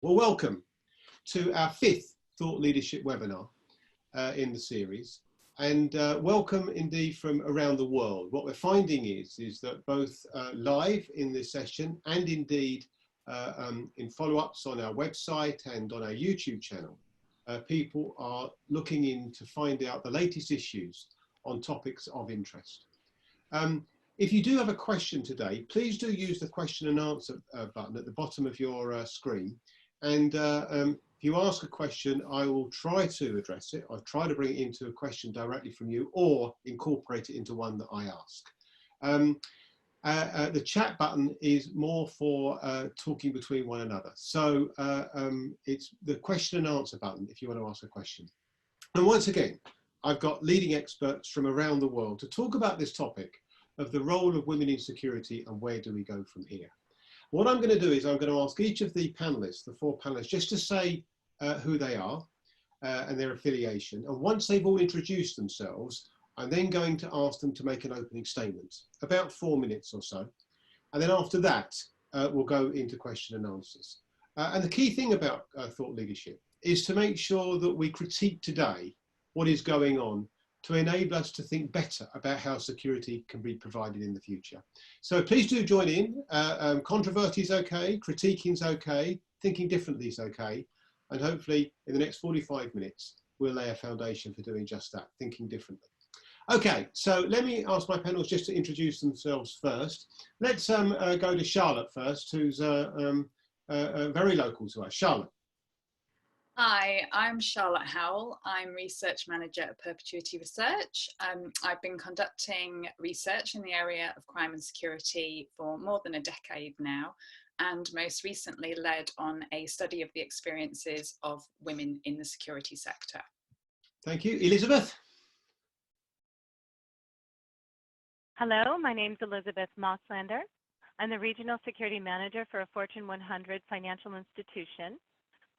Well, welcome to our fifth Thought Leadership webinar in the series, and welcome indeed from around the world. What we're finding is that both live in this session and indeed in follow-ups on our website and on our YouTube channel, people are looking in to find out the latest issues on topics of interest. If you do have a question today, please do use the question and answer button at the bottom of your screen. And if you ask a question, I will try to address it. I'll try to bring it into a question directly from you or incorporate it into one that I ask. The chat button is more for talking between one another. So it's the question and answer button if you want to ask a question. And once again, I've got leading experts from around the world to talk about this topic of the role of women in security and where do we go from here. What I'm going to do is I'm going to ask each of the panelists, the four panelists, just to say who they are and their affiliation. And once they've all introduced themselves, I'm then going to ask them to make an opening statement, about 4 minutes or so. And then after that, we'll go into question and answers. And the key thing about thought leadership is to make sure that we critique today what is going on to enable us to think better about how security can be provided in the future. So please do join in. Controversy is okay, critiquing is okay, thinking differently is okay, and hopefully in the next 45 minutes, we'll lay a foundation for doing just that, thinking differently. Okay, so let me ask my panelists just to introduce themselves first. Let's go to Charlotte first, who's very local to us. Charlotte. Hi, I'm Charlotte Howell. I'm Research Manager at Perpetuity Research. I've been conducting research in the area of crime and security for more than a decade now, and most recently led on a study of the experiences of women in the security sector. Thank you. Elizabeth? Hello, my name's Elizabeth Moslander. I'm the Regional Security Manager for a Fortune 100 financial institution.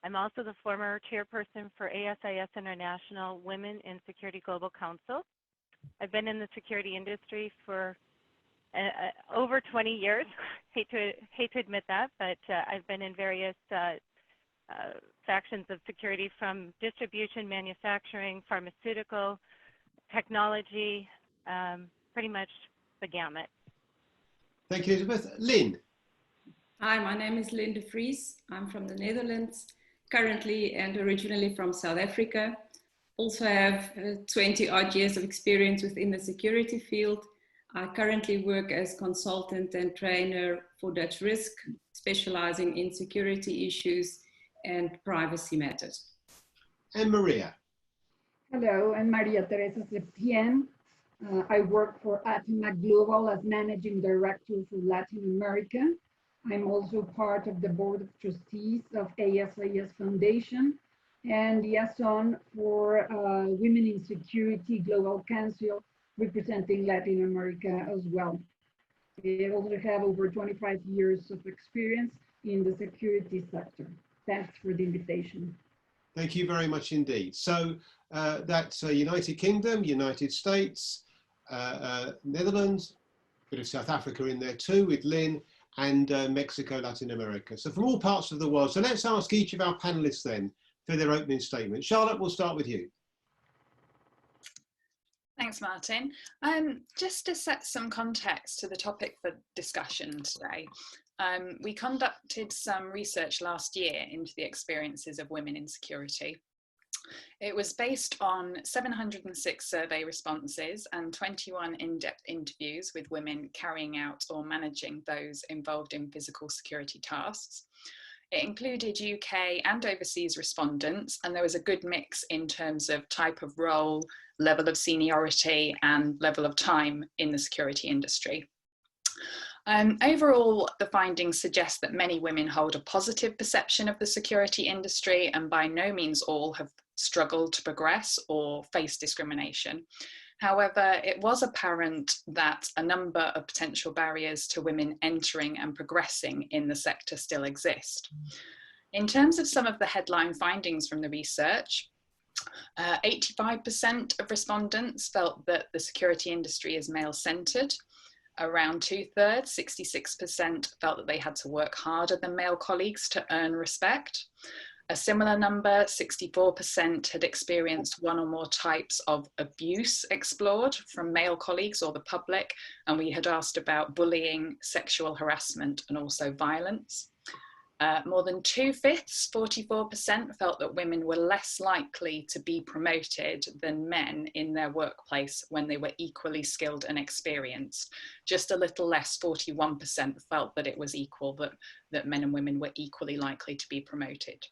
I'm also the former chairperson for ASIS International Women in Security Global Council. I've been in the security industry for over 20 years. hate to admit that, but I've been in various factions of security, from distribution, manufacturing, pharmaceutical, technology, pretty much the gamut. Thank you, Elizabeth. Lynn. Hi, my name is Lynn de Vries. I'm from the Netherlands, currently and originally from South Africa. Also have 20 odd years of experience within the security field. I currently work as consultant and trainer for Dutch Risk, specializing in security issues and privacy matters. And Maria. Hello, I'm Maria Teresa Septien. I work for APIMAC Global as Managing Director for Latin America. I'm also part of the Board of Trustees of ASIS Foundation and liaison for Women in Security Global Council, representing Latin America as well. I also have over 25 years of experience in the security sector. Thanks for the invitation. Thank you very much indeed. So that's United Kingdom, United States, Netherlands, a bit of South Africa in there too with Lynn, and Mexico, Latin America. So from all parts of the world. So let's ask each of our panelists then for their opening statement. Charlotte, we'll start with you. Thanks, Martin. Just to set some context to the topic for discussion today, we conducted some research last year into the experiences of women in security. It was based on 706 survey responses and 21 in-depth interviews with women carrying out or managing those involved in physical security tasks. It included UK and overseas respondents, and there was a good mix in terms of type of role, level of seniority, and level of time in the security industry. Overall, the findings suggest that many women hold a positive perception of the security industry, and by no means all have struggled to progress or face discrimination. However, it was apparent that a number of potential barriers to women entering and progressing in the sector still exist. In terms of some of the headline findings from the research, 85% of respondents felt that the security industry is male-centered. around 2/3, 66%, felt that they had to work harder than male colleagues to earn respect. A similar number, 64%, had experienced one or more types of abuse explored from male colleagues or the public, and we had asked about bullying, sexual harassment, and also violence. More than 2/5, 44%, felt that women were less likely to be promoted than men in their workplace when they were equally skilled and experienced. Just a little less, 41%, felt that it was equal, that men and women were equally likely to be promoted.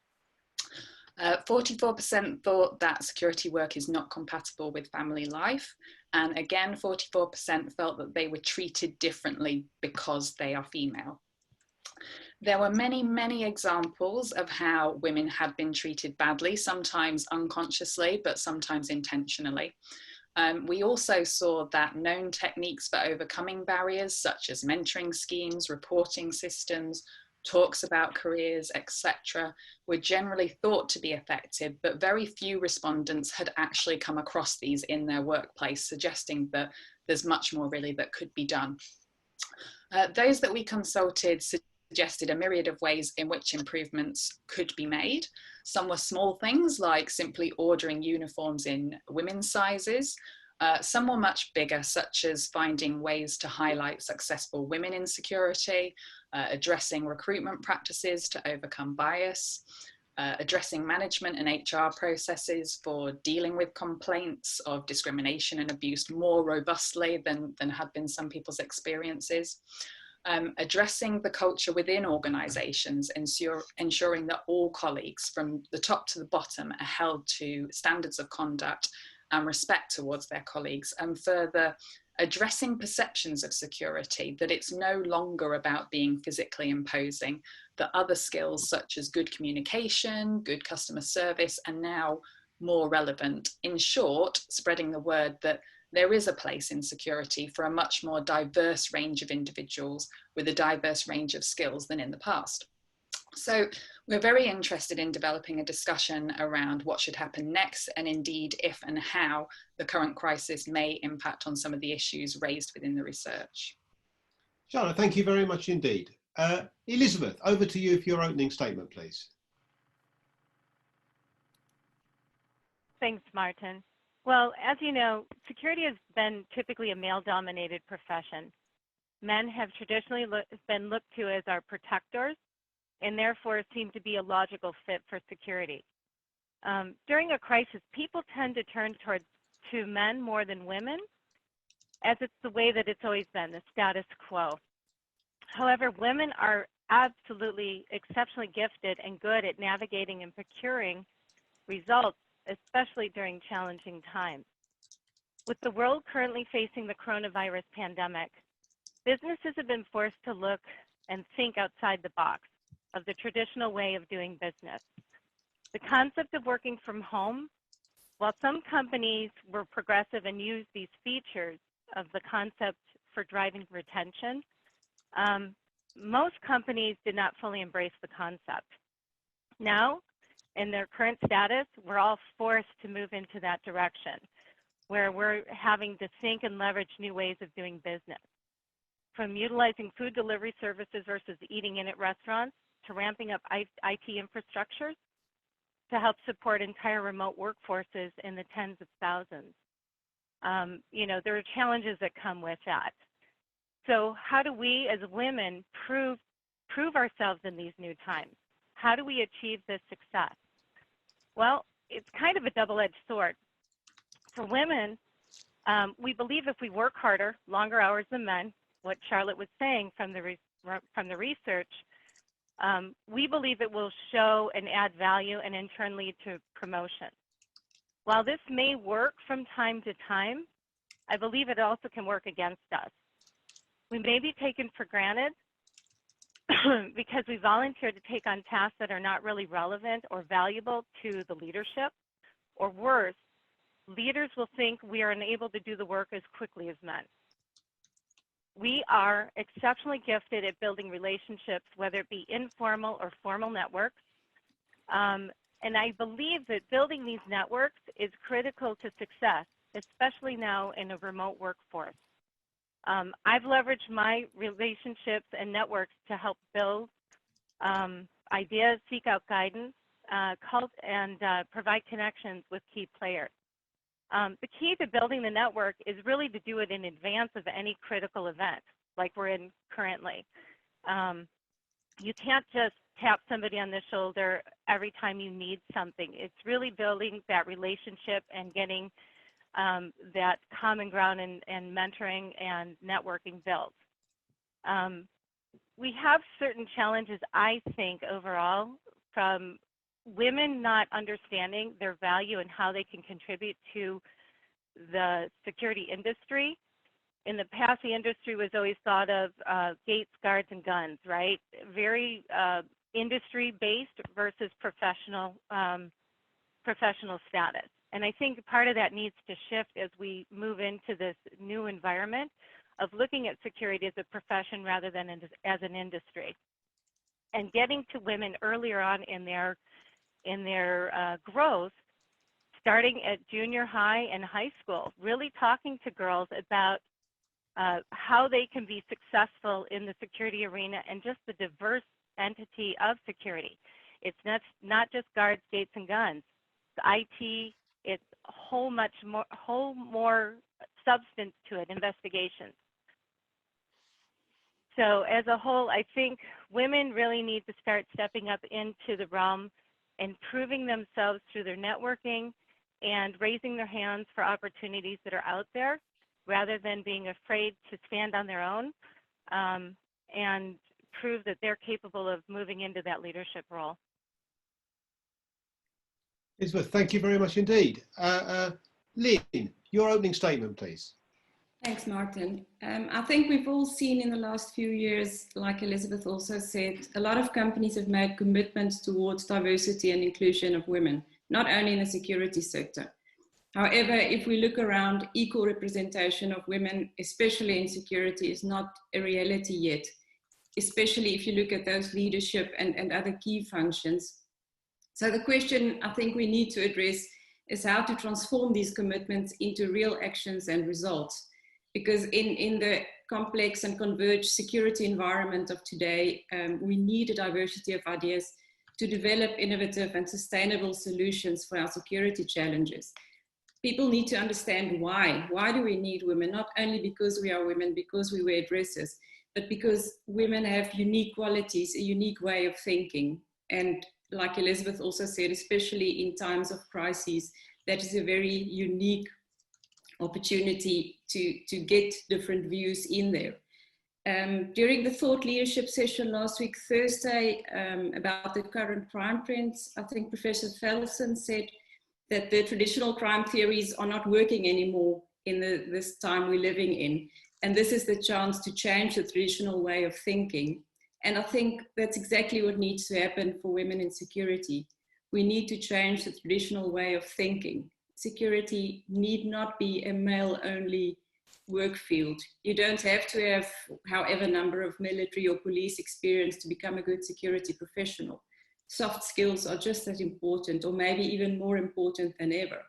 44% thought that security work is not compatible with family life. And again, 44% felt that they were treated differently because they are female. There were many, many examples of how women had been treated badly, sometimes unconsciously, but sometimes intentionally. We also saw that known techniques for overcoming barriers, such as mentoring schemes, reporting systems, talks about careers, etc., were generally thought to be effective, but very few respondents had actually come across these in their workplace, suggesting that there's much more really that could be done. Those that we consulted suggested a myriad of ways in which improvements could be made. Some were small things like simply ordering uniforms in women's sizes. Some were much bigger, such as finding ways to highlight successful women in security, addressing recruitment practices to overcome bias, addressing management and HR processes for dealing with complaints of discrimination and abuse more robustly than had been some people's experiences. Addressing the culture within organisations, ensuring that all colleagues from the top to the bottom are held to standards of conduct and respect towards their colleagues, and further addressing perceptions of security, that it's no longer about being physically imposing, that other skills such as good communication, good customer service are now more relevant. In short, spreading the word that there is a place in security for a much more diverse range of individuals with a diverse range of skills than in the past. So we're very interested in developing a discussion around what should happen next, and indeed if and how the current crisis may impact on some of the issues raised within the research. Charlotte, thank you very much indeed. Elizabeth, over to you for your opening statement, please. Thanks, Martin. Well, as you know, security has been typically a male-dominated profession. Men have traditionally been looked to as our protectors, and therefore seem to be a logical fit for security. During a crisis, people tend to turn to men more than women, as it's the way that it's always been, the status quo. However, women are absolutely exceptionally gifted and good at navigating and procuring results, especially during challenging times. With the world currently facing the coronavirus pandemic, businesses have been forced to look and think outside the box of the traditional way of doing business. The concept of working from home, while some companies were progressive and used these features of the concept for driving retention, most companies did not fully embrace the concept. Now, in their current status, we're all forced to move into that direction, where we're having to think and leverage new ways of doing business. From utilizing food delivery services versus eating in at restaurants, to ramping up IT infrastructures to help support entire remote workforces in the tens of thousands. There are challenges that come with that. So how do we as women prove ourselves in these new times? How do we achieve this success? Well, it's kind of a double-edged sword. For women, we believe if we work harder, longer hours than men, what Charlotte was saying from the research, we believe it will show and add value and in turn lead to promotion. While this may work from time to time, I believe it also can work against us. We may be taken for granted because we volunteer to take on tasks that are not really relevant or valuable to the leadership, or worse, leaders will think we are unable to do the work as quickly as men. We are exceptionally gifted at building relationships, whether it be informal or formal networks. And I believe that building these networks is critical to success, especially now in a remote workforce. I've leveraged my relationships and networks to help build ideas, seek out guidance, and provide connections with key players. The key to building the network is really to do it in advance of any critical event like we're in currently. You can't just tap somebody on the shoulder every time you need something. It's really building that relationship and getting that common ground and mentoring and networking built. We have certain challenges, I think, overall, from women not understanding their value and how they can contribute to the security industry. In the past, the industry was always thought of gates, guards, and guns, right? Very industry-based versus professional status. And I think part of that needs to shift as we move into this new environment of looking at security as a profession rather than as an industry. And getting to women earlier on in their growth, starting at junior high and high school, really talking to girls about how they can be successful in the security arena and just the diverse entity of security. It's not just guards, gates, and guns. It's IT, it's a whole more substance to it, investigations. So as a whole, I think women really need to start stepping up into the realm and proving themselves through their networking and raising their hands for opportunities that are out there, rather than being afraid to stand on their own and prove that they're capable of moving into that leadership role. Elizabeth, thank you very much indeed. Lynn, your opening statement, please. Thanks, Martin. I think we've all seen in the last few years, like Elizabeth also said, a lot of companies have made commitments towards diversity and inclusion of women, not only in the security sector. However, if we look around, equal representation of women, especially in security, is not a reality yet, especially if you look at those leadership and other key functions. So the question I think we need to address is how to transform these commitments into real actions and results. Because in the complex and converged security environment of today, we need a diversity of ideas to develop innovative and sustainable solutions for our security challenges. People need to understand why. Why do we need women? Not only because we are women, because we wear dresses, but because women have unique qualities, a unique way of thinking. And like Elizabeth also said, especially in times of crises, that is a very unique opportunity to get different views in there. During the thought leadership session last week, Thursday, about the current crime trends, I think Professor Felsen said that the traditional crime theories are not working anymore in this time we're living in. And this is the chance to change the traditional way of thinking. And I think that's exactly what needs to happen for women in security. We need to change the traditional way of thinking. Security need not be a male-only work field. You don't have to have however number of military or police experience to become a good security professional. Soft skills are just as important, or maybe even more important than ever.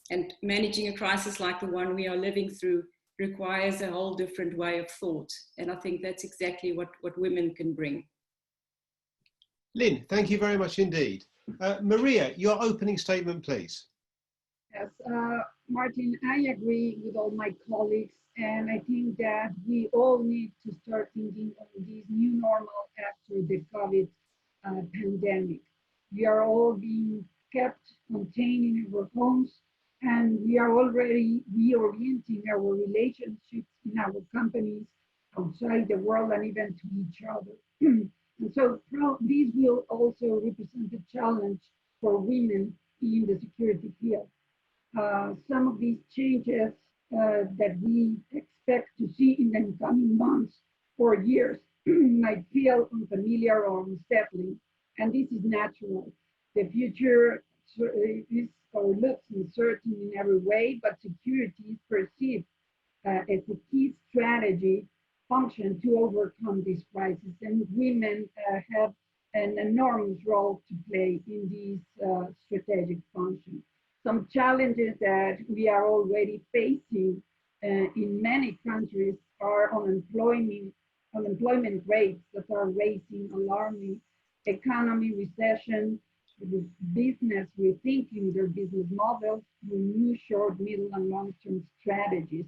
And managing a crisis like the one we are living through requires a whole different way of thought. And I think that's exactly what women can bring. Lynn, thank you very much indeed. Maria, your opening statement, please. Yes, Martin, I agree with all my colleagues, and I think that we all need to start thinking of this new normal after the COVID pandemic. We are all being kept contained in our homes, and we are already reorienting our relationships in our companies outside the world and even to each other. And so this will also represent a challenge for women in the security field. Some of these changes that we expect to see in the coming months or years might feel unfamiliar or unsettling, and this is natural. The future is or looks uncertain in every way, but security is perceived as a key strategy function to overcome this crisis, and women have an enormous role to play in these strategic functions. Some challenges that we are already facing in many countries are unemployment rates that are rising, alarming, economy recession, the business rethinking their business models through new short, middle, and long-term strategies.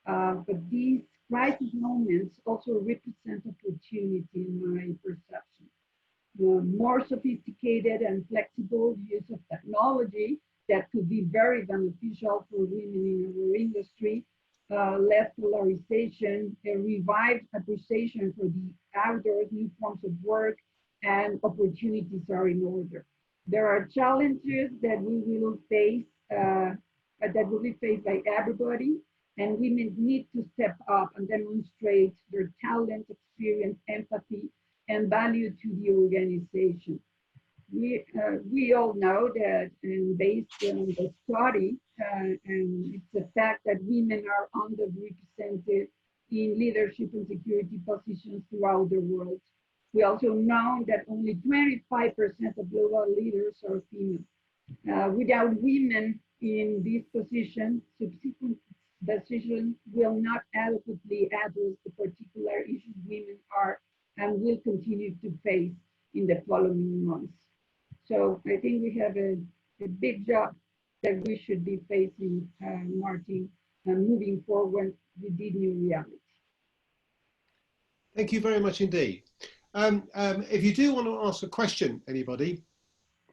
But these crisis moments also represent opportunity in my perception. The more sophisticated and flexible use of technology that could be very beneficial for women in our industry, less polarization, a revived appreciation for the outdoors, new forms of work, and opportunities are in order. There are challenges that we will face, that will be faced by everybody, and women need to step up and demonstrate their talent, experience, empathy, and value to the organization. We all know that, and based on the study, and it's a fact that women are underrepresented in leadership and security positions throughout the world. We also know that only 25% of global leaders are female. Without women in this position, subsequent decisions will not adequately address the particular issues women are and will continue to face in the following months. So I think we have a big job that we should be facing, Martin, moving forward with the new reality. Thank you very much indeed. If you do want to ask a question, anybody,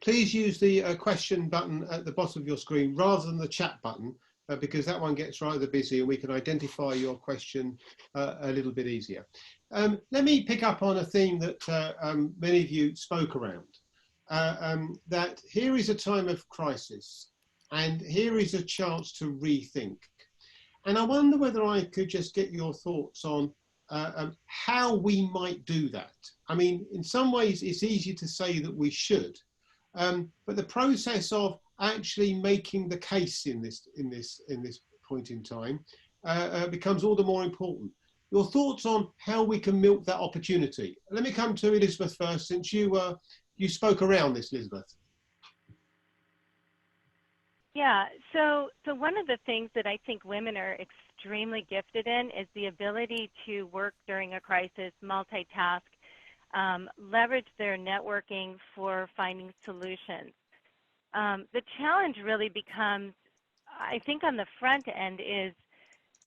please use the question button at the bottom of your screen rather than the chat button, because that one gets rather busy and we can identify your question a little bit easier. Let me pick up on a theme that many of you spoke around, that here is a time of crisis and here is a chance to rethink. And I wonder whether I could just get your thoughts on how we might do that. I mean, in some ways it's easy to say that we should, but the process of actually making the case in this point in time becomes all the more important. Your thoughts on how we can milk that opportunity. Let me come to Elizabeth first, since you spoke around this, Elizabeth. Yeah, so one of the things that I think women are extremely gifted in is the ability to work during a crisis, multitask, leverage their networking for finding solutions. The challenge really becomes, I think on the front end, is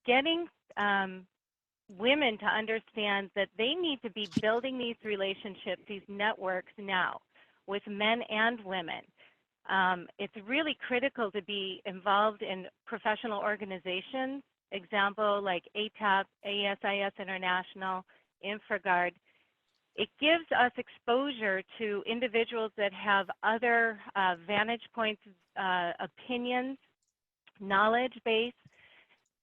getting women to understand that they need to be building these relationships, these networks now with men and women. It's really critical to be involved in professional organizations, example like ATAP, ASIS International, InfraGard. It gives us exposure to individuals that have other vantage points, opinions, knowledge base.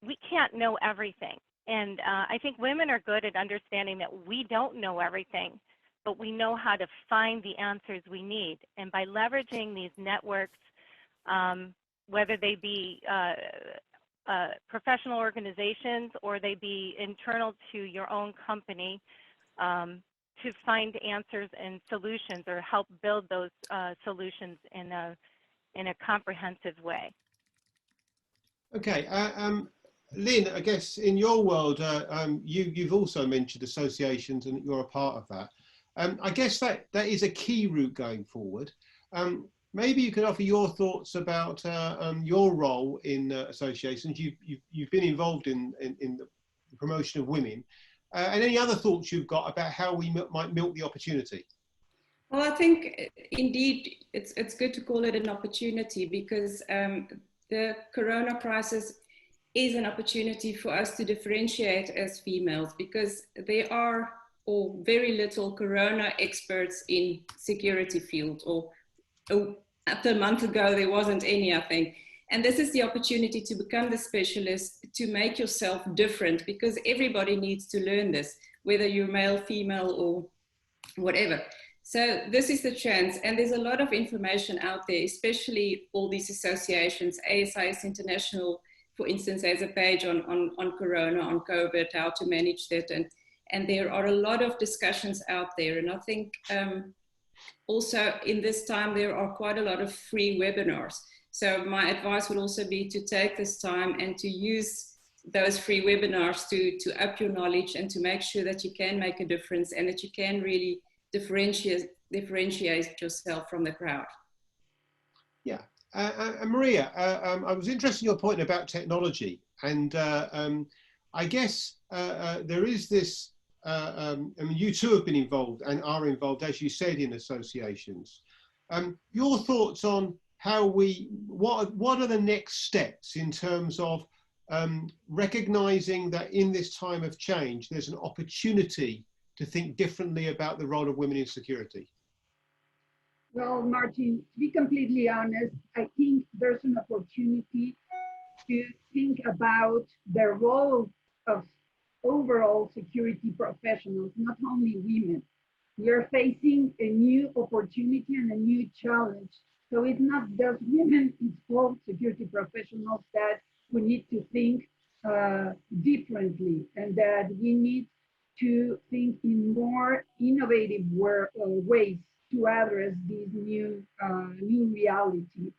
We can't know everything. And I think women are good at understanding that we don't know everything, but we know how to find the answers we need. And by leveraging these networks, whether they be professional organizations or they be internal to your own company, to find answers and solutions or help build those solutions in a comprehensive way. Okay, Lynn, I guess in your world, you've also mentioned associations and you're a part of that. I guess that is a key route going forward. Maybe you could offer your thoughts about your role in associations. You've been involved in the promotion of women. And any other thoughts you've got about how we might milk the opportunity? Well, I think indeed it's good to call it an opportunity, because the corona crisis is an opportunity for us to differentiate as females, because there are very little corona experts in security field, or up to a month ago there wasn't any, I think. And this is the opportunity to become the specialist, to make yourself different, because everybody needs to learn this, whether you're male, female, or whatever. So this is the chance. And there's a lot of information out there, especially all these associations. ASIS International, for instance, has a page on Corona, on COVID, how to manage that. And there are a lot of discussions out there. And I think also in this time, there are quite a lot of free webinars. So my advice would also be to take this time and to use those free webinars to up your knowledge and to make sure that you can make a difference and that you can really differentiate yourself from the crowd. Yeah, and Maria, I was interested in your point about technology, and I guess there is this, I mean, you too have been involved and are involved, as you said, in associations. Your thoughts on how what are the next steps in terms of recognizing that in this time of change, there's an opportunity to think differently about the role of women in security? Well, Martin, to be completely honest, I think there's an opportunity to think about the role of overall security professionals, not only women. We are facing a new opportunity and a new challenge. So it's not just women, it's all security professionals that we need to think differently, and that we need to think in more innovative ways to address this new reality.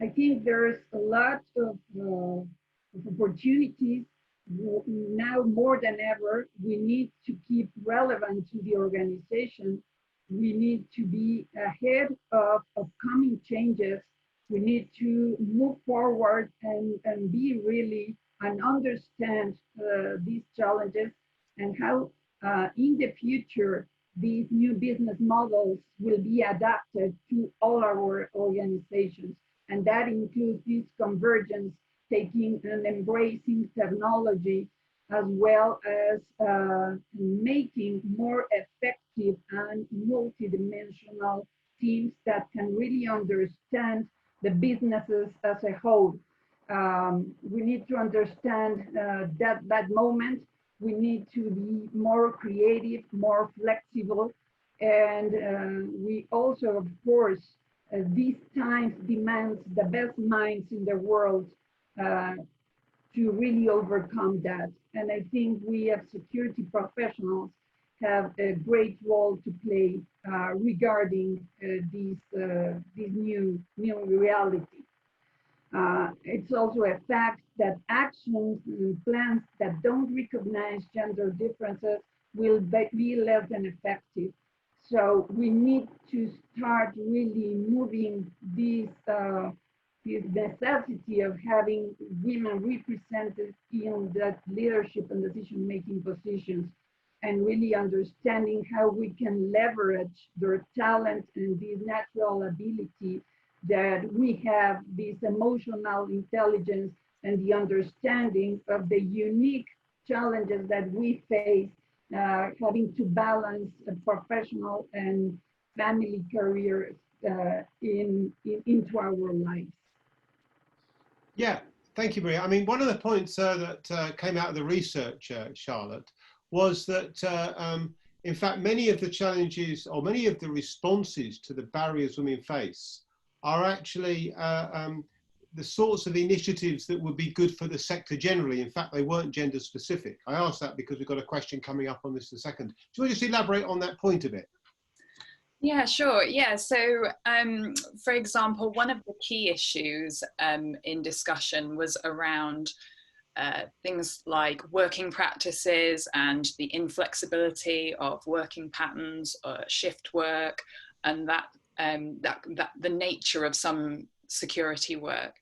I think there's a lot of opportunities now more than ever. We need to keep relevant to the organization. We need to be ahead of upcoming changes. We need to move forward and be really and understand these challenges and how in the future these new business models will be adapted to all our organizations. And that includes this convergence, taking and embracing technology, as well as making more effective and multidimensional teams that can really understand the businesses as a whole. We need to understand that moment. We need to be more creative, more flexible, and we also, of course, these times demands the best minds in the world to really overcome that. And I think we as security professionals have a great role to play regarding this new reality. It's also a fact that actions and plans that don't recognize gender differences will be less than effective. So we need to start really moving this necessity of having women represented in that leadership and decision-making positions, and really understanding how we can leverage their talent and this natural ability that we have, this emotional intelligence and the understanding of the unique challenges that we face, having to balance a professional and family careers into our lives. Yeah, thank you, Maria. I mean, one of the points that came out of the research, Charlotte, was that in fact, many of the challenges or many of the responses to the barriers women face are actually the sorts of initiatives that would be good for the sector generally. In fact, they weren't gender specific. I asked that because we've got a question coming up on this in a second. Do you want to just elaborate on that point a bit? Yeah, sure. Yeah, so for example, one of the key issues in discussion was around things like working practices and the inflexibility of working patterns, shift work, and that the nature of some security work.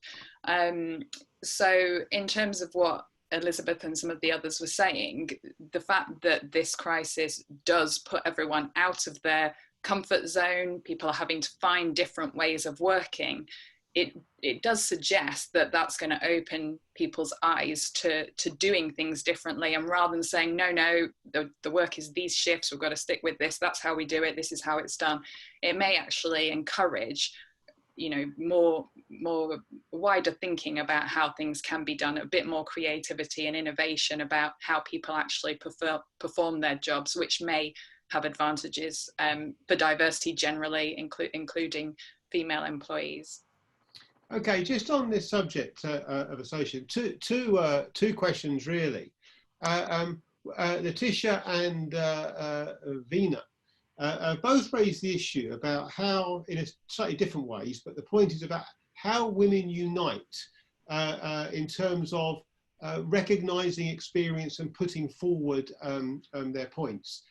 So in terms of what Elizabeth and some of the others were saying, the fact that this crisis does put everyone out of their comfort zone, people are having to find different ways of working, it does suggest that that's going to open people's eyes to doing things differently. And rather than saying, no, the work is these shifts, we've got to stick with this, that's how we do it, this is how it's done, it may actually encourage, you know, more wider thinking about how things can be done, a bit more creativity and innovation about how people actually perform their jobs, which may have advantages for diversity generally, including female employees. Okay, just on this subject of association, two questions really. Letitia and Vina both raised the issue about how, in a slightly different ways, but the point is about how women unite in terms of recognizing experience and putting forward their points.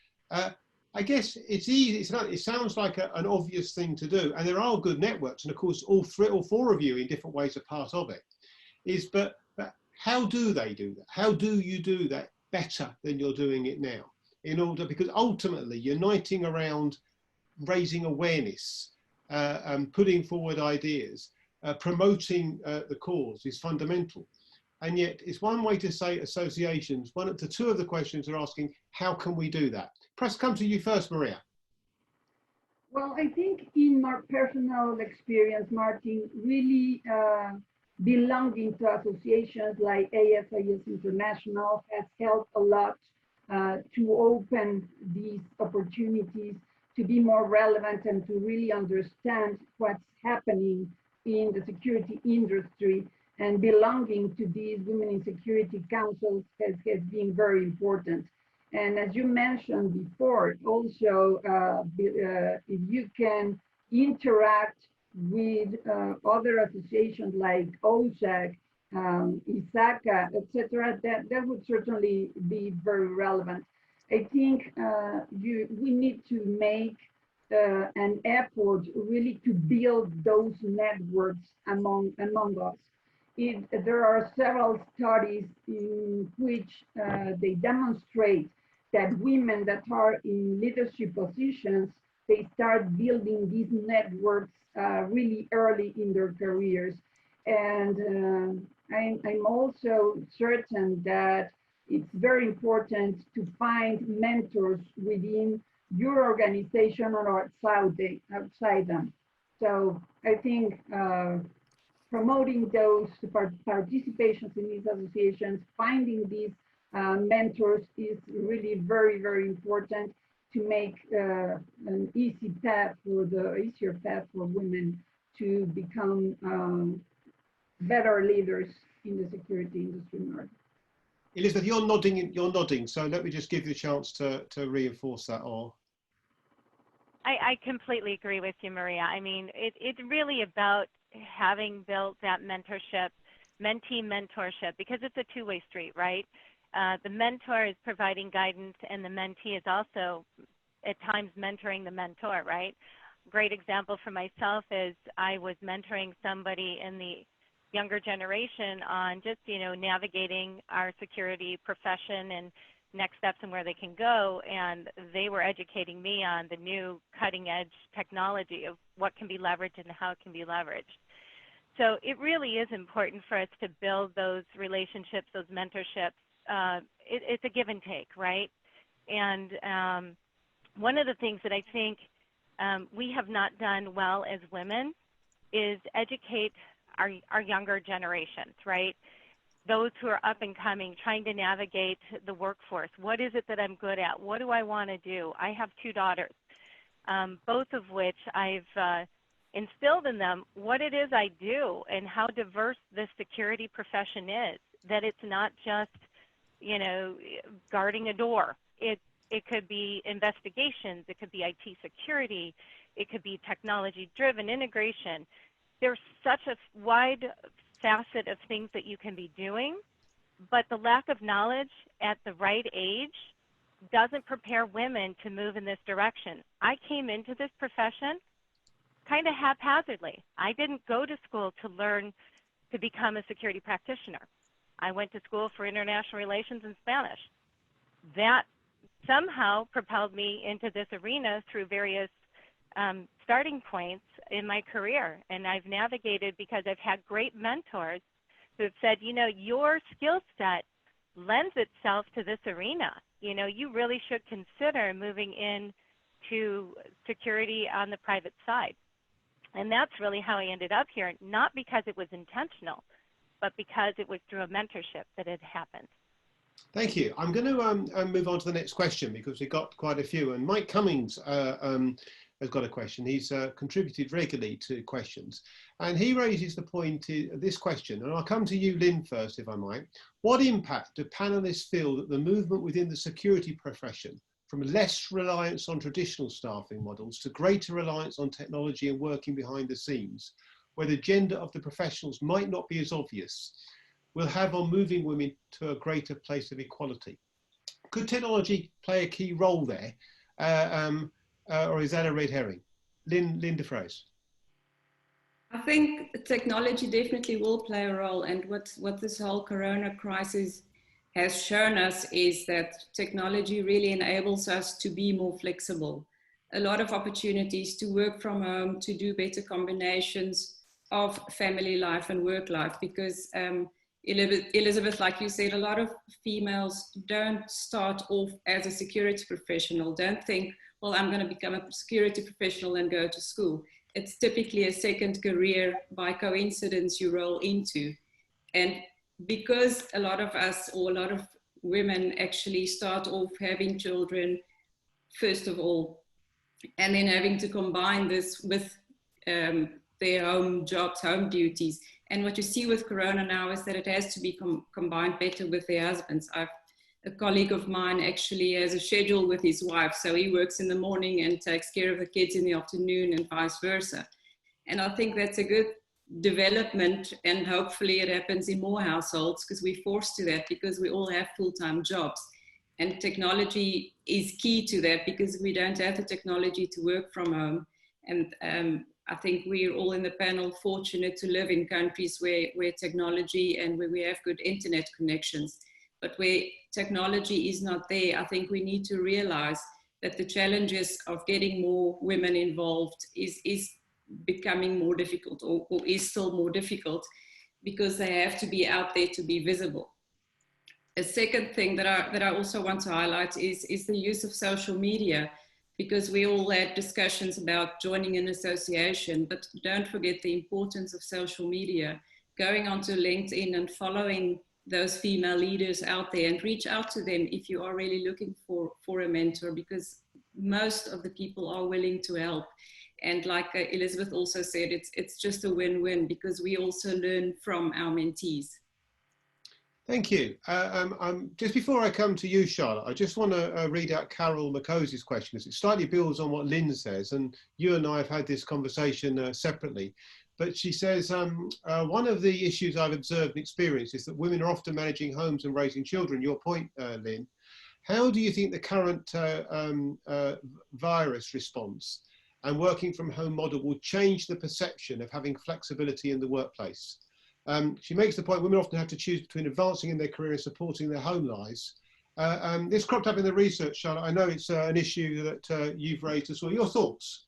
I guess it's easy. It sounds like an obvious thing to do, and there are good networks, and of course, all four of you in different ways are part of it. But how do they do that? How do you do that better than you're doing it now? Because ultimately, uniting around raising awareness, putting forward ideas, promoting the cause is fundamental. And yet, it's one way to say associations. The two of the questions are asking, how can we do that? Perhaps come to you first, Maria. Well, I think in my personal experience, Martin, really belonging to associations like ASIS International has helped a lot to open these opportunities to be more relevant and to really understand what's happening in the security industry. And belonging to these Women in Security Councils has been very important. And as you mentioned before, also, if you can interact with other associations like OSAC, ISACA, etc., that would certainly be very relevant. I think we need to make an effort really to build those networks among us. There are several studies in which they demonstrate that women that are in leadership positions, they start building these networks really early in their careers. And I'm also certain that it's very important to find mentors within your organization or outside them. So I think promoting those participations in these associations, finding these mentors is really very, very important to make an easier path for women to become better leaders in the security industry. Elizabeth, you're nodding. So let me just give you a chance to reinforce that. I completely agree with you, Maria. I mean, it's really about having built that mentorship, mentee mentorship, because it's a two-way street, right? The mentor is providing guidance, and the mentee is also at times mentoring the mentor, right? Great example for myself is I was mentoring somebody in the younger generation on just, navigating our security profession and next steps and where they can go, and they were educating me on the new cutting edge technology of what can be leveraged and how it can be leveraged. So it really is important for us to build those relationships, those mentorships. It's a give and take, right? And one of the things that I think we have not done well as women is educate our younger generations, right? Those who are up and coming, trying to navigate the workforce. What is it that I'm good at? What do I want to do? I have two daughters, both of which I've instilled in them what it is I do and how diverse the security profession is, that it's not just, guarding a door. It could be investigations, it could be IT security, it could be technology-driven integration. There's such a wide facet of things that you can be doing, but the lack of knowledge at the right age doesn't prepare women to move in this direction. I came into this profession kind of haphazardly. I didn't go to school to learn to become a security practitioner. I went to school for international relations and Spanish. That somehow propelled me into this arena through various starting points in my career. And I've navigated because I've had great mentors who have said, your skill set lends itself to this arena. You really should consider moving into security on the private side. And that's really how I ended up here, not because it was intentional, but because it was through a mentorship that it happened. Thank you. I'm going to move on to the next question because we got quite a few. And Mike Cummings has got a question. He's contributed regularly to questions. And he raises the point, this question, and I'll come to you, Lynn, first, if I might. What impact do panelists feel that the movement within the security profession, from less reliance on traditional staffing models to greater reliance on technology and working behind the scenes, where the gender of the professionals might not be as obvious, will have on moving women to a greater place of equality. Could technology play a key role there, or is that a red herring? Lynn de Vries. I think technology definitely will play a role, and what this whole corona crisis has shown us is that technology really enables us to be more flexible. A lot of opportunities to work from home, to do better combinations of family life and work life, because Elizabeth, like you said, a lot of females don't start off as a security professional, don't think, well, I'm going to become a security professional and go to school. It's typically a second career by coincidence you roll into. And because a lot of us, or a lot of women, actually start off having children, first of all, and then having to combine this with their home jobs, home duties. And what you see with Corona now is that it has to be combined better with their husbands. A colleague of mine actually has a schedule with his wife, so he works in the morning and takes care of the kids in the afternoon, and vice versa. And I think that's a good development, and hopefully it happens in more households, because we're forced to that because we all have full-time jobs. And technology is key to that, because we don't have the technology to work from home. And I think we're all in the panel fortunate to live in countries where technology and where we have good internet connections. But where technology is not there, I think we need to realize that the challenges of getting more women involved is becoming more difficult, or is still more difficult, because they have to be out there to be visible. A second thing that I also want to highlight is the use of social media, because we all had discussions about joining an association, but don't forget the importance of social media. Going onto LinkedIn and following those female leaders out there, and reach out to them if you are really looking for a mentor, because most of the people are willing to help. And like Elizabeth also said, it's just a win-win, because we also learn from our mentees. Thank you. Just before I come to you, Charlotte, I just want to read out Carol McCose's question, because it slightly builds on what Lynn says, and you and I have had this conversation separately. But she says, one of the issues I've observed and experienced is that women are often managing homes and raising children. Your point, Lynn. How do you think the current virus response and working from home model will change the perception of having flexibility in the workplace? She makes the point women often have to choose between advancing in their career and supporting their home lives. This cropped up in the research, Charlotte. I know it's an issue that you've raised as well. Your thoughts?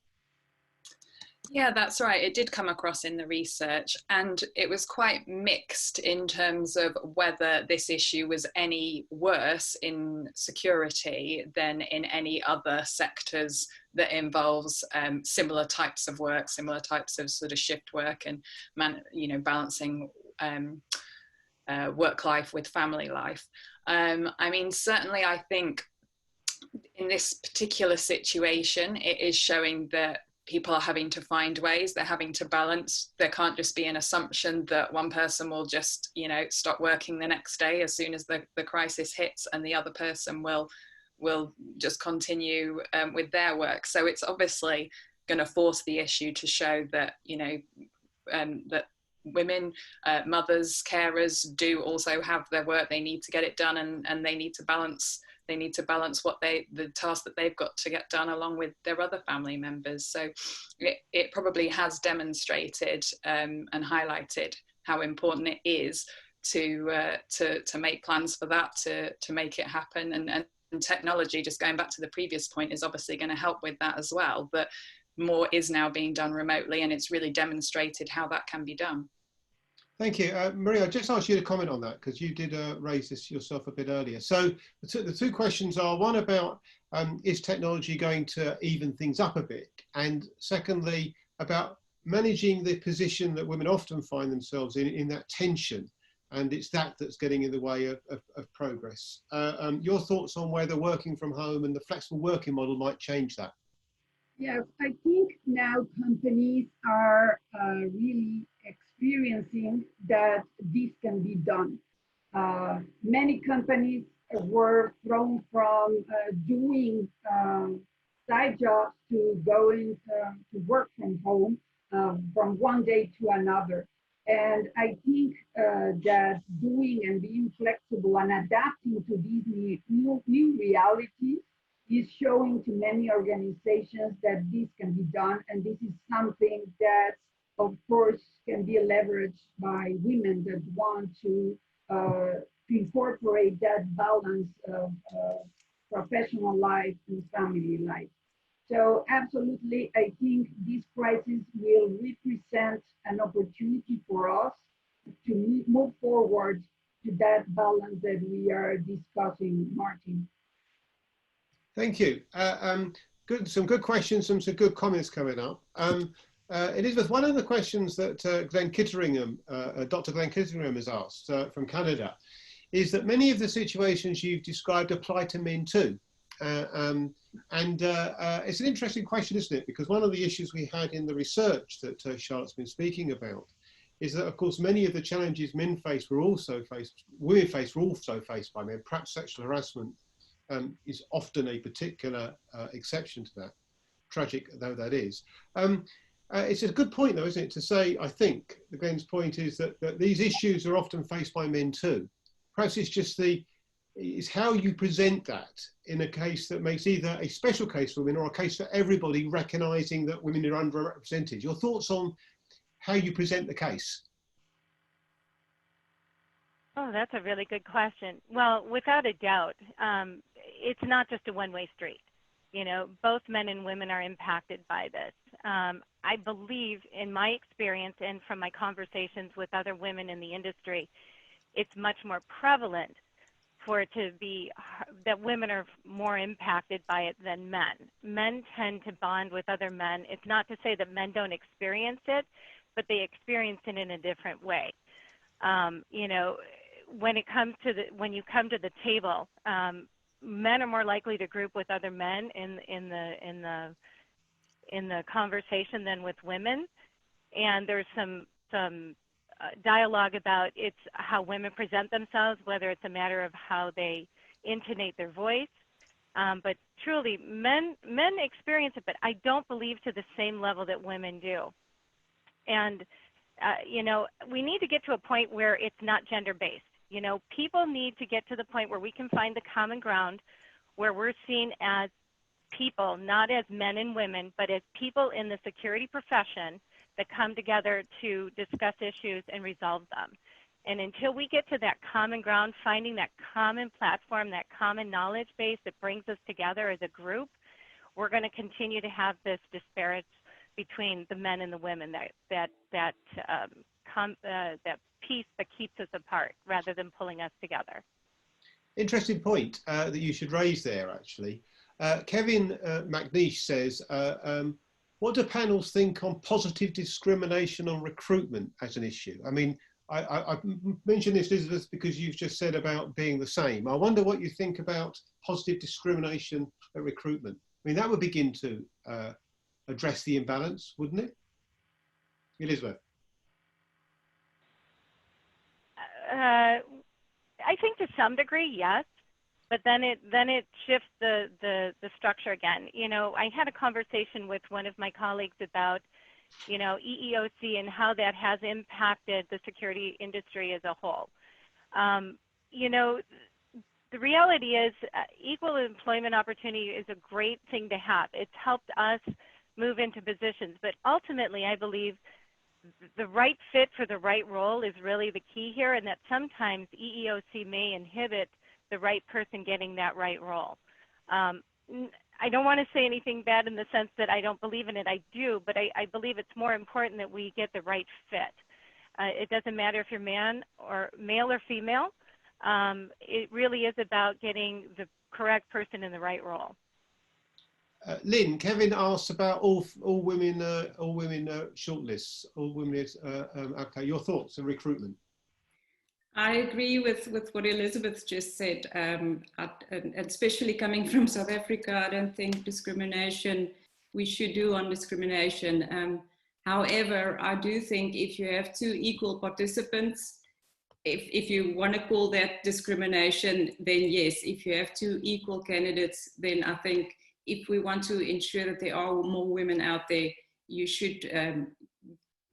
Yeah, that's right. It did come across in the research, and it was quite mixed in terms of whether this issue was any worse in security than in any other sectors that involves similar types of work, similar types of sort of shift work, and balancing work life with family life. I mean, certainly I think in this particular situation, it is showing that people are having to find ways, they're having to balance. There can't just be an assumption that one person will just, stop working the next day as soon as the crisis hits, and the other person will just continue with their work. So it's obviously going to force the issue to show that, that women, mothers, carers do also have their work. They need to get it done, and they need to balance the task that they've got to get done along with their other family members. So it probably has demonstrated and highlighted how important it is to make plans for that, to make it happen. And technology, just going back to the previous point, is obviously going to help with that as well. But more is now being done remotely, and it's really demonstrated how that can be done. Thank you. Maria, I'll just ask you to comment on that, because you did raise this yourself a bit earlier. So the two questions are, one about is technology going to even things up a bit? And secondly, about managing the position that women often find themselves in that tension, and it's that's getting in the way of progress. Your thoughts on whether working from home and the flexible working model might change that? Yes, I think now companies are really experiencing that this can be done. Many companies were thrown from doing side jobs to going to work from home from one day to another. And I think that doing and being flexible and adapting to these new realities is showing to many organizations that this can be done. And this is something that, of course, can be leveraged by women that want to incorporate that balance of professional life and family life. So absolutely, I think this crisis will represent an opportunity for us to move forward to that balance that we are discussing, Martin. Thank you. Some good questions, some good comments coming up. Elizabeth, one of the questions that Dr. Glenn Kitteringham has asked from Canada is that many of the situations you've described apply to men too. It's an interesting question, isn't it? Because one of the issues we had in the research that Charlotte's been speaking about is that, of course, many of the challenges women face were also faced by men. Perhaps sexual harassment is often a particular exception to that, tragic though that is. It's a good point, though, isn't it, to say, I think, Glenn's point is that these issues are often faced by men too. Perhaps it's just it's how you present that in a case that makes either a special case for women or a case for everybody, recognising that women are underrepresented. Your thoughts on how you present the case? Oh, that's a really good question. Well, without a doubt, it's not just a one-way street. You know, both men and women are impacted by this. I believe, in my experience and from my conversations with other women in the industry, it's much more prevalent for it to be that women are more impacted by it than men. Men tend to bond with other men. It's not to say that men don't experience it, but they experience it in a different way. You know, when you come to the table, men are more likely to group with other men in the conversation than with women, and there's some dialogue about it's how women present themselves, whether it's a matter of how they intonate their voice. But truly, men experience it, but I don't believe to the same level that women do. And you know, we need to get to a point where it's not gender-based. You know, people need to get to the point where we can find the common ground, where we're seen as people, not as men and women, but as people in the security profession that come together to discuss issues and resolve them. And until we get to that common ground, finding that common platform, that common knowledge base that brings us together as a group, we're going to continue to have this disparity between the men and the women, that piece that keeps us apart rather than pulling us together. Interesting point that you should raise there, actually. Kevin McNeish says, what do panels think on positive discrimination on recruitment as an issue? I mean, I mentioned this, Elizabeth, because you've just said about being the same. I wonder what you think about positive discrimination at recruitment. I mean, that would begin to address the imbalance, wouldn't it? Elizabeth? I think to some degree, yes. But then it shifts the structure again. You know, I had a conversation with one of my colleagues about, you know, EEOC and how that has impacted the security industry as a whole. You know, the reality is equal employment opportunity is a great thing to have. It's helped us move into positions, but ultimately I believe the right fit for the right role is really the key here, and that sometimes EEOC may inhibit the right person getting that right role. I don't want to say anything bad in the sense that I don't believe in it. I do, but I believe it's more important that we get the right fit. It doesn't matter if you're male or female. It really is about getting the correct person in the right role. Lynn, Kevin asked about all women shortlists, all women. Okay, your thoughts on recruitment? I agree with what Elizabeth just said, and especially coming from South Africa. I don't think discrimination, we should do on discrimination. However, I do think if you have two equal participants, if you want to call that discrimination, then yes. If you have two equal candidates, then I think if we want to ensure that there are more women out there, you should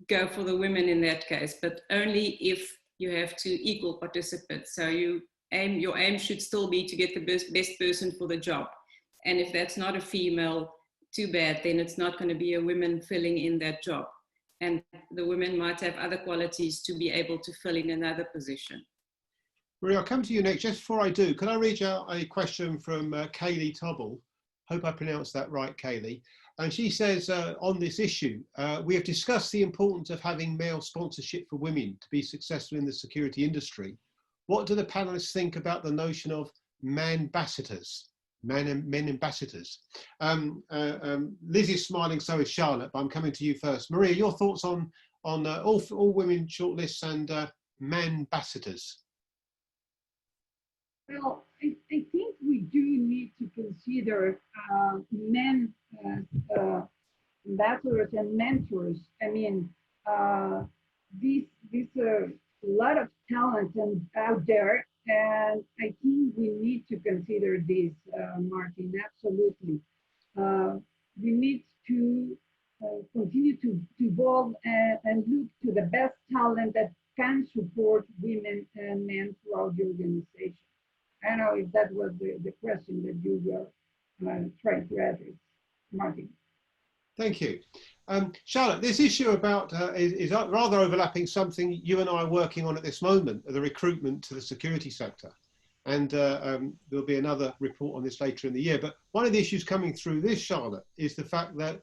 go for the women in that case, but only if you have two equal participants. So your aim should still be to get the best person for the job. And if that's not a female, too bad, then it's not going to be a woman filling in that job. And the women might have other qualities to be able to fill in another position. Maria, I'll come to you next. Just before I do, can I read out a question from Kaylee Tobble? Hope I pronounced that right, Kaylee. And she says, on this issue, we have discussed the importance of having male sponsorship for women to be successful in the security industry. What do the panelists think about the notion of man-ambassadors? Men ambassadors. Liz is smiling, so is Charlotte, but I'm coming to you first. Maria, your thoughts on all women shortlists and man-ambassadors? Well, I think we do need to consider men ambassadors and mentors. I mean, there's a lot of talent out there, and I think we need to consider this, Martin, absolutely. We need to continue to evolve and look to the best talent that can support women and men throughout the organization. I don't know if that was the question that you were trying to address, Martin. Thank you. Charlotte, this issue about is rather overlapping something you and I are working on at this moment, the recruitment to the security sector. And there'll be another report on this later in the year. But one of the issues coming through this, Charlotte, is the fact that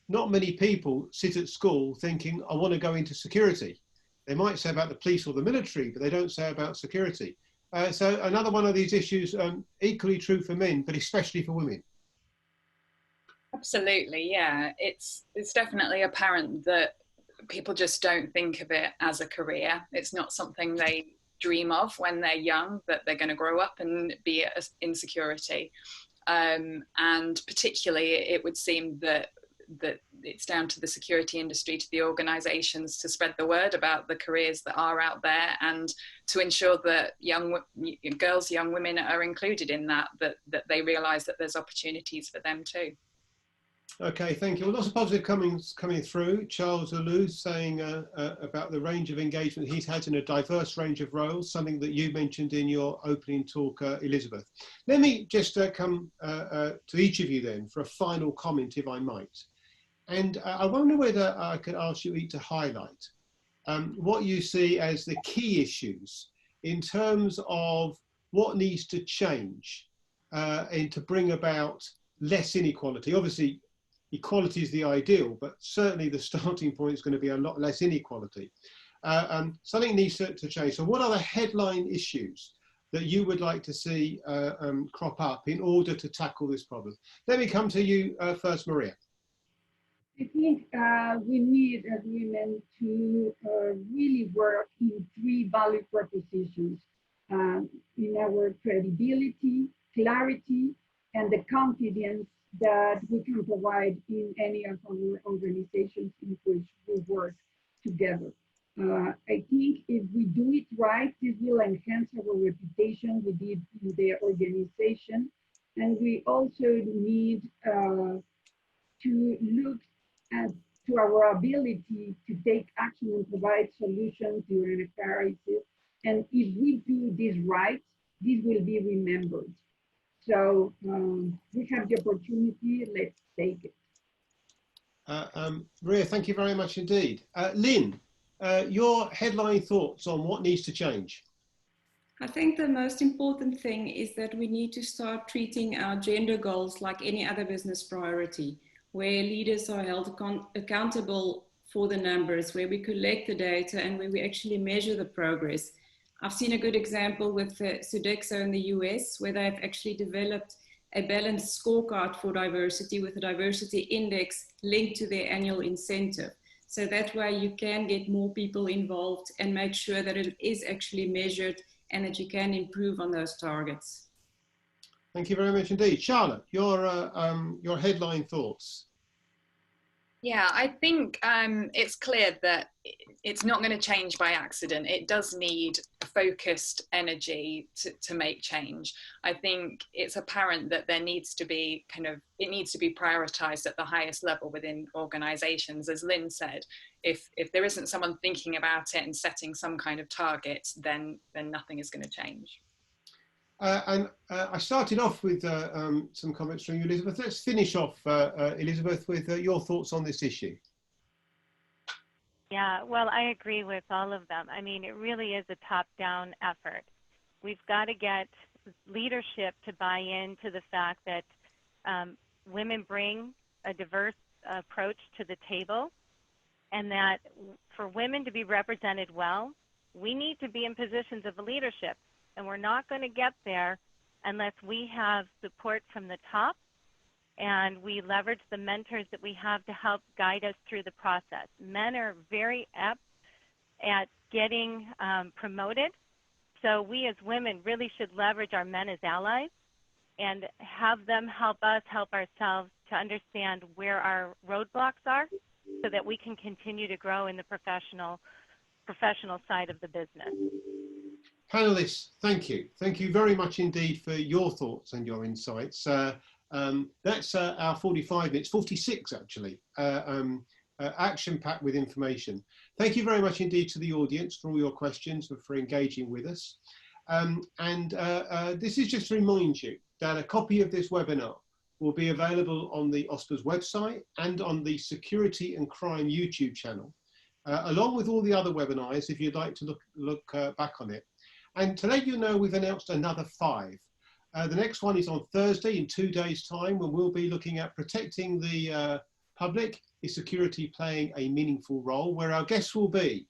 not many people sit at school thinking, I want to go into security. They might say about the police or the military, but they don't say about security. So another one of these issues, equally true for men, but especially for women. Absolutely, yeah. It's definitely apparent that people just don't think of it as a career. It's not something they dream of when they're young, that they're going to grow up and be in security. And particularly, it would seem that it's down to the security industry, to the organisations, to spread the word about the careers that are out there and to ensure that young girls, young women are included in that they realise that there's opportunities for them too. Okay, thank you. Well, lots of positive coming through. Charles Alou saying about the range of engagement he's had in a diverse range of roles, something that you mentioned in your opening talk, Elizabeth. Let me just come to each of you then for a final comment, if I might. And I wonder whether I could ask you each to highlight what you see as the key issues in terms of what needs to change and to bring about less inequality. Obviously, equality is the ideal, but certainly the starting point is going to be a lot less inequality. Something needs to change. So what are the headline issues that you would like to see crop up in order to tackle this problem? Let me come to you first, Maria. I think we need as women to really work in 3 value propositions, in our credibility, clarity, and the confidence that we can provide in any of our organizations in which we work together. I think if we do it right, this will enhance our reputation within the organization. And we also need to look to our ability to take action and provide solutions during a crisis. And if we do this right, this will be remembered. So we have the opportunity, let's take it. Maria, thank you very much indeed. Lynn, your headline thoughts on what needs to change? I think the most important thing is that we need to start treating our gender goals like any other business priority, where leaders are held accountable for the numbers, where we collect the data and where we actually measure the progress. I've seen a good example with Sodexo in the US, where they've actually developed a balanced scorecard for diversity with a diversity index linked to their annual incentive. So that way you can get more people involved and make sure that it is actually measured and that you can improve on those targets. Thank you very much indeed. Charlotte, your headline thoughts. Yeah, I think it's clear that it's not going to change by accident. It does need a focused energy to make change. I think it's apparent that there needs to be it needs to be prioritized at the highest level within organizations. As Lynn said, if there isn't someone thinking about it and setting some kind of targets, then nothing is going to change. I started off with some comments from you, Elizabeth. Let's finish off, Elizabeth, with your thoughts on this issue. Yeah, well, I agree with all of them. I mean, it really is a top-down effort. We've got to get leadership to buy into the fact that women bring a diverse approach to the table, and that for women to be represented well, we need to be in positions of leadership. And we're not going to get there unless we have support from the top and we leverage the mentors that we have to help guide us through the process. Men are very apt at getting promoted, so we as women really should leverage our men as allies and have them help us help ourselves to understand where our roadblocks are so that we can continue to grow in the professional side of the business. Panelists, thank you. Thank you very much indeed for your thoughts and your insights. That's our 45 minutes, 46 actually, action-packed with information. Thank you very much indeed to the audience for all your questions and for engaging with us. This is just to remind you that a copy of this webinar will be available on the OSPA's website and on the Security and Crime YouTube channel, along with all the other webinars if you'd like to look back on it. And to let you know, we've announced another 5. The next one is on Thursday in 2 days' time, when we'll be looking at protecting the public. Is security playing a meaningful role? Where our guests will be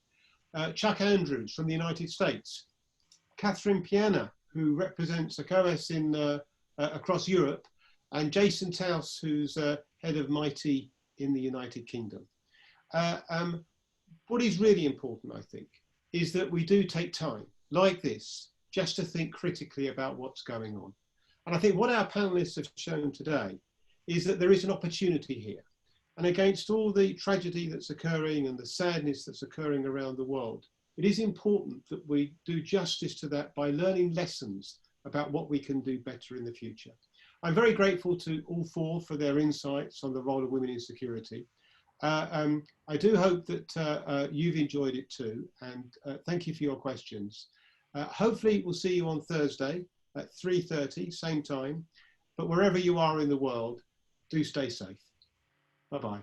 Chuck Andrews from the United States, Catherine Piana, who represents ACOAS across Europe, and Jason Taus, who's head of MITI in the United Kingdom. What is really important, I think, is that we do take time like this just to think critically about what's going on. And I think what our panelists have shown today is that there is an opportunity here. And against all the tragedy that's occurring and the sadness that's occurring around the world, it is important that we do justice to that by learning lessons about what we can do better in the future. I'm very grateful to all 4 for their insights on the role of women in security. I do hope that you've enjoyed it too, and thank you for your questions. Hopefully we'll see you on Thursday at 3:30, same time, but wherever you are in the world, do stay safe. Bye-bye.